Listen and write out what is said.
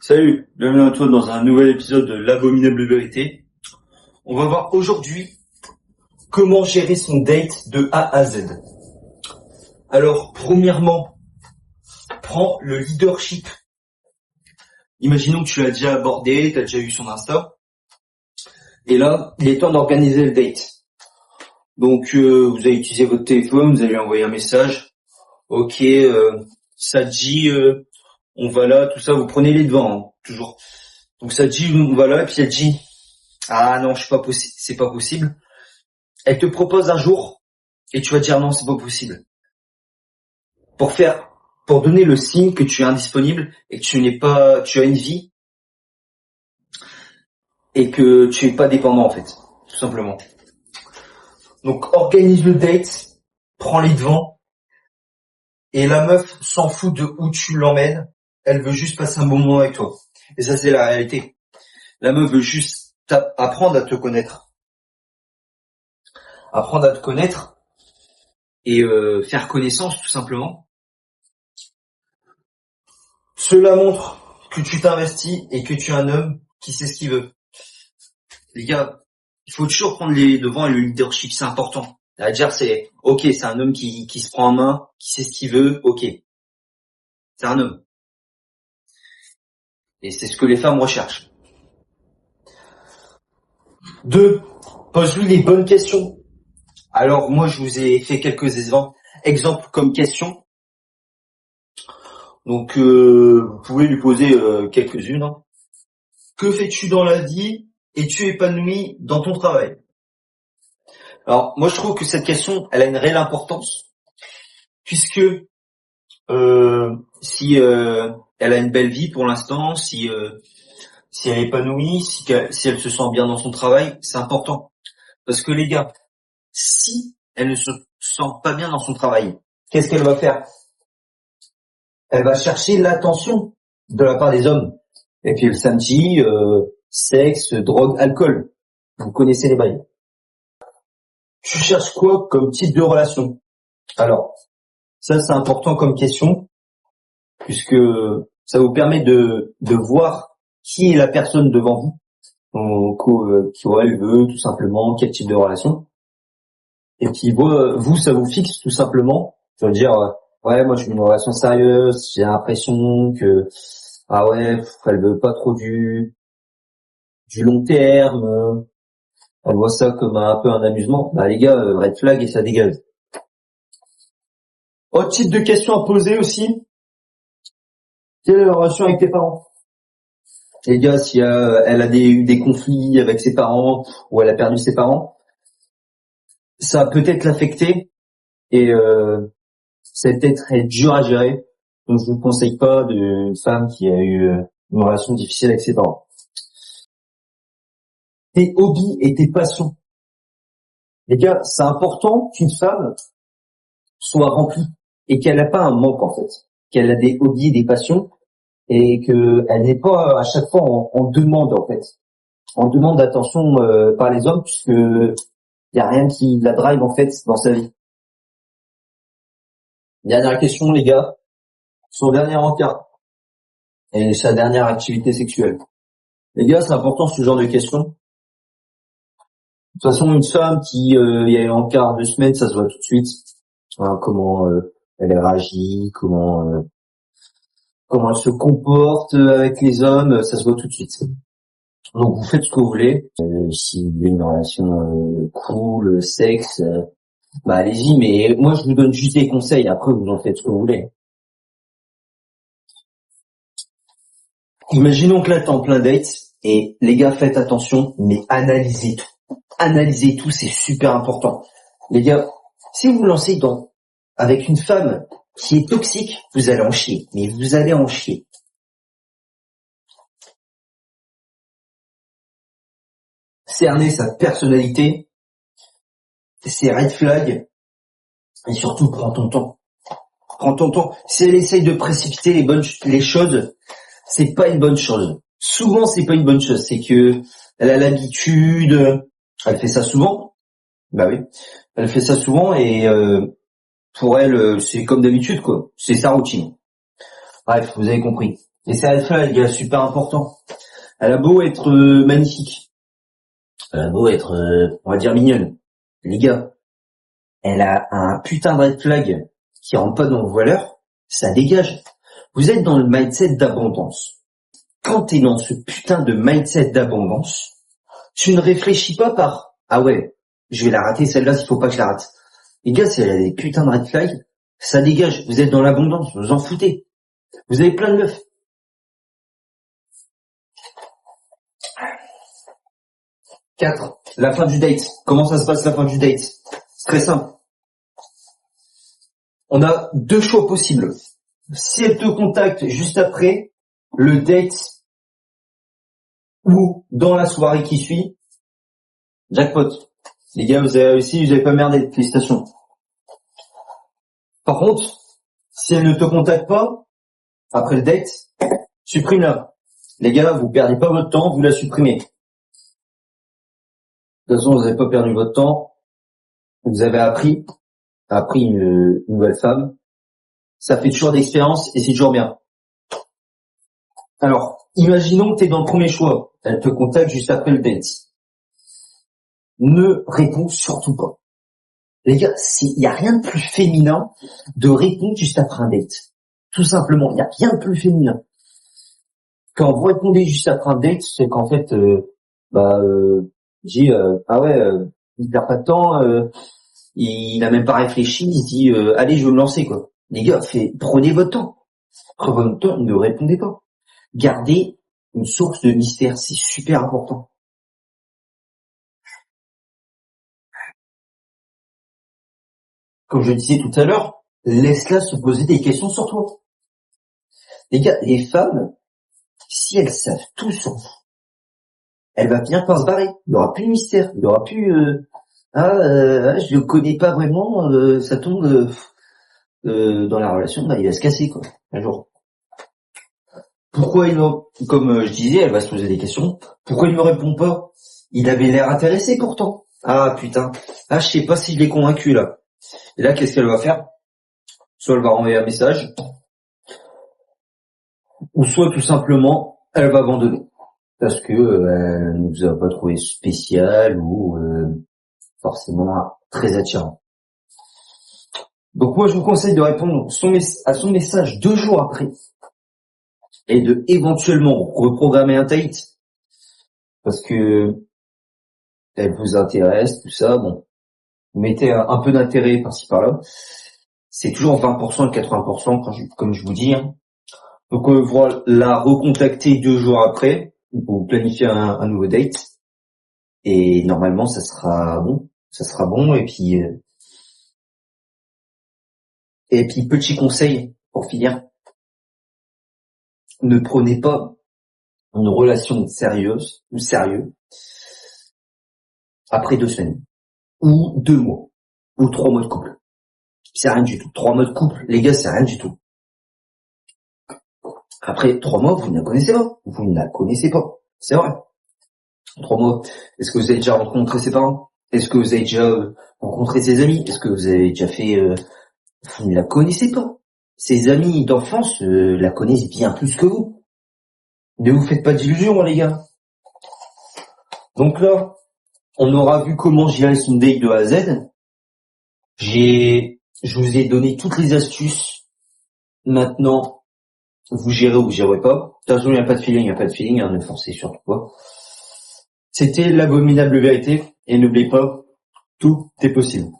Salut, bienvenue à toi dans un nouvel épisode de l'Abominable Vérité. On va voir aujourd'hui comment gérer son date de A à Z. Alors, premièrement, prends le leadership. Imaginons que tu l'as déjà abordé, tu as déjà vu son Insta. Et là, il est temps d'organiser le date. Donc, vous allez utiliser votre téléphone, vous allez lui envoyer un message. Ok, ça te dit, on va là, tout ça, vous prenez les devants, hein, toujours. Donc ça te dit, on va là, et puis elle te dit, ah non, c'est pas possible. Elle te propose un jour, et tu vas dire non, c'est pas possible. Pour donner le signe que tu es indisponible, et que tu as une vie, et que tu es pas dépendant, en fait. Tout simplement. Donc, organise le date, prends les devants, et la meuf s'en fout de où tu l'emmènes, elle veut juste passer un bon moment avec toi. Et ça, c'est la réalité. La meuf veut juste apprendre à te connaître. Apprendre à te connaître et faire connaissance, tout simplement. Cela montre que tu t'investis et que tu es un homme qui sait ce qu'il veut. Les gars, il faut toujours prendre les devants et le leadership, c'est important. C'est-à-dire, c'est ok, c'est un homme qui se prend en main, qui sait ce qu'il veut, ok. C'est un homme. Et c'est ce que les femmes recherchent. 2. Pose-lui les bonnes questions. Alors, moi, je vous ai fait quelques exemples comme questions. Donc, vous pouvez lui poser quelques-unes. Hein. Que fais-tu dans la vie? Es-tu épanoui dans ton travail? Alors, moi, je trouve que cette question, elle a une réelle importance, puisque si elle a une belle vie pour l'instant, si elle est épanouie, si elle se sent bien dans son travail, c'est important. Parce que les gars, si elle ne se sent pas bien dans son travail, qu'est-ce qu'elle va faire? Elle va chercher l'attention de la part des hommes. Et puis le samedi, sexe, drogue, alcool. Vous connaissez les bails. Tu cherches quoi comme type de relation? Alors, ça c'est important comme question, puisque ça vous permet de voir qui est la personne devant vous, qui elle veut tout simplement, quel type de relation. Et puis vous, ça vous fixe tout simplement. Ça veut dire, ouais, moi je veux une relation sérieuse, j'ai l'impression que, ah ouais, elle veut pas trop du long terme, elle voit ça comme un peu un amusement. Bah les gars, red flag et ça dégage. Autre type de question à poser aussi, quelle est la relation avec tes parents? Les gars, si elle a eu des conflits avec ses parents ou elle a perdu ses parents, ça peut être l'affecter et ça peut être dur à gérer. Donc je vous conseille pas d'une femme qui a eu une relation difficile avec ses parents. Tes hobbies et tes passions. Les gars, c'est important qu'une femme soit remplie et qu'elle n'a pas un manque en fait, qu'elle a des hobbies et des passions et qu'elle n'est pas à chaque fois en demande en fait, en demande d'attention par les hommes puisque il y a rien qui la drive en fait dans sa vie. Dernière question les gars, son dernier encart et sa dernière activité sexuelle. Les gars, c'est important ce genre de questions. De toute façon, une femme qui y a un encart 2 semaines, ça se voit tout de suite. Hein, comment elle réagit, comment elle se comporte avec les hommes, ça se voit tout de suite. Donc vous faites ce que vous voulez. Si vous voulez une relation cool, sexe, bah allez-y. Mais moi, je vous donne juste des conseils. Après, vous en faites ce que vous voulez. Imaginons que là, t'es en plein date et les gars, faites attention, mais analysez tout. Analysez tout, c'est super important. Les gars, si vous vous lancez avec une femme qui est toxique, vous allez en chier. Mais vous allez en chier. Cerner sa personnalité, ses red flags, et surtout prends ton temps. Prends ton temps. Si elle essaye de précipiter les choses, c'est pas une bonne chose. Souvent, c'est pas une bonne chose. C'est que elle a l'habitude, elle fait ça souvent. Bah oui, elle fait ça souvent et pour elle, c'est comme d'habitude quoi. C'est sa routine. Bref, vous avez compris. Et c'est red flag, les gars, super important. Elle a beau être magnifique, elle a beau être, on va dire, mignonne. Les gars, elle a un putain de red flag qui rentre pas dans vos valeurs, ça dégage. Vous êtes dans le mindset d'abondance. Quand t'es dans ce putain de mindset d'abondance, tu ne réfléchis pas par « Ah ouais, je vais la rater celle-là, il faut pas que je la rate ». Les gars, si elle a des putains de red flags, ça dégage. Vous êtes dans l'abondance, vous en foutez. Vous avez plein de meufs. 4. La fin du date. Comment ça se passe la fin du date? C'est très simple. On a deux choix possibles. Si elle te contacte juste après le date ou dans la soirée qui suit, jackpot. Les gars, vous avez réussi, vous avez pas merdé. Félicitations. Par contre, si elle ne te contacte pas après le date, supprime-la. Les gars, vous perdez pas votre temps, vous la supprimez. De toute façon, vous n'avez pas perdu votre temps. Vous avez appris une nouvelle femme. Ça fait toujours d'expérience et c'est toujours bien. Alors, imaginons que tu es dans le premier choix. Elle te contacte juste après le date. Ne réponds surtout pas. Les gars, il y a rien de plus féminin de répondre juste après un date. Tout simplement, il y a rien de plus féminin. Quand vous répondez juste après un date, c'est qu'en fait, ah ouais, il perd pas de temps, il n'a même pas réfléchi, il se dit allez, je veux me lancer quoi. Les gars, prenez votre temps. Prenez votre temps, ne répondez pas. Gardez une source de mystère, c'est super important. Comme je disais tout à l'heure, laisse-la se poser des questions sur toi. Les gars, les femmes, si elles savent tout sur vous, elle va finir par se barrer. Il n'y aura plus de mystère, il n'y aura plus je le connais pas vraiment, ça tombe dans la relation, il va se casser quoi, un jour. Pourquoi comme je disais, elle va se poser des questions. Pourquoi il me répond pas? Il avait l'air intéressé pourtant. Ah putain, je sais pas si je l'ai convaincu là. Et là, qu'est-ce qu'elle va faire? Soit elle va renvoyer un message, ou soit tout simplement, elle va abandonner. Parce que elle nous a pas trouvé spécial ou forcément très attirant. Donc moi je vous conseille de répondre à son message 2 jours après et de éventuellement reprogrammer un date parce que elle vous intéresse, tout ça, bon, vous mettez un peu d'intérêt par-ci par-là. C'est toujours 20% et 80% comme je vous dis. Hein. Donc voilà, la recontacter 2 jours après pour planifier un nouveau date et normalement ça sera bon et puis petit conseil pour finir, ne prenez pas une relation sérieuse ou sérieux après 2 semaines ou 2 mois ou 3 mois de couple. C'est rien du tout. 3 mois de couple, les gars, c'est rien du tout. Après 3 mois, vous ne la connaissez pas. Vous ne la connaissez pas. C'est vrai. 3 mois. Est-ce que vous avez déjà rencontré ses parents? Est-ce que vous avez déjà rencontré ses amis? Est-ce que vous avez déjà fait... Vous ne la connaissez pas. Ses amis d'enfance la connaissent bien plus que vous. Ne vous faites pas d'illusions, les gars. Donc là, on aura vu comment gérer son date de A à Z. Je vous ai donné toutes les astuces. Maintenant, vous gérez ou vous gérez pas. De toute façon, il n'y a pas de feeling, ne forcez surtout pas. C'était l'abominable vérité. Et n'oubliez pas, tout est possible.